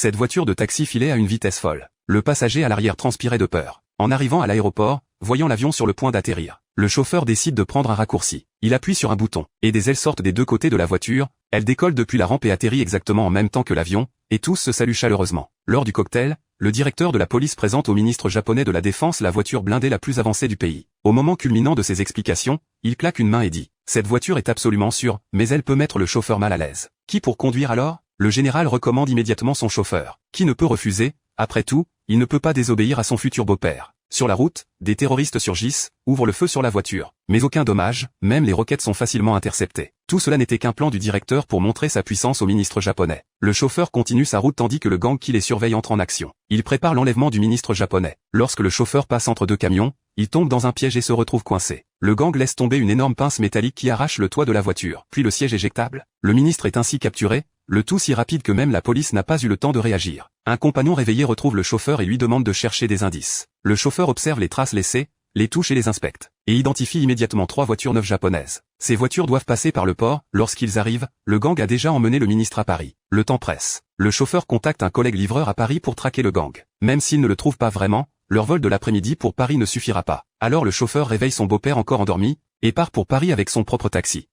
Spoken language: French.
Cette voiture de taxi filait à une vitesse folle. Le passager à l'arrière transpirait de peur. En arrivant à l'aéroport, voyant l'avion sur le point d'atterrir, le chauffeur décide de prendre un raccourci. Il appuie sur un bouton, et des ailes sortent des deux côtés de la voiture, elle décolle depuis la rampe et atterrit exactement en même temps que l'avion, et tous se saluent chaleureusement. Lors du cocktail, le directeur de la police présente au ministre japonais de la Défense la voiture blindée la plus avancée du pays. Au moment culminant de ses explications, il claque une main et dit « Cette voiture est absolument sûre, mais elle peut mettre le chauffeur mal à l'aise. Qui pour conduire alors ?» Le général recommande immédiatement son chauffeur. Qui ne peut refuser? Après tout, il ne peut pas désobéir à son futur beau-père. Sur la route, des terroristes surgissent, ouvrent le feu sur la voiture. Mais aucun dommage, même les roquettes sont facilement interceptées. Tout cela n'était qu'un plan du directeur pour montrer sa puissance au ministre japonais. Le chauffeur continue sa route tandis que le gang qui les surveille entre en action. Il prépare l'enlèvement du ministre japonais. Lorsque le chauffeur passe entre deux camions, il tombe dans un piège et se retrouve coincé. Le gang laisse tomber une énorme pince métallique qui arrache le toit de la voiture, puis le siège éjectable. Le ministre est ainsi capturé, le tout si rapide que même la police n'a pas eu le temps de réagir. Un compagnon réveillé retrouve le chauffeur et lui demande de chercher des indices. Le chauffeur observe les traces laissées, les touche et les inspecte, et identifie immédiatement 3 voitures neuves japonaises. Ces voitures doivent passer par le port. Lorsqu'ils arrivent, le gang a déjà emmené le ministre à Paris. Le temps presse. Le chauffeur contacte un collègue livreur à Paris pour traquer le gang. Même s'il ne le trouve pas vraiment, leur vol de l'après-midi pour Paris ne suffira pas. Alors le chauffeur réveille son beau-père encore endormi, et part pour Paris avec son propre taxi.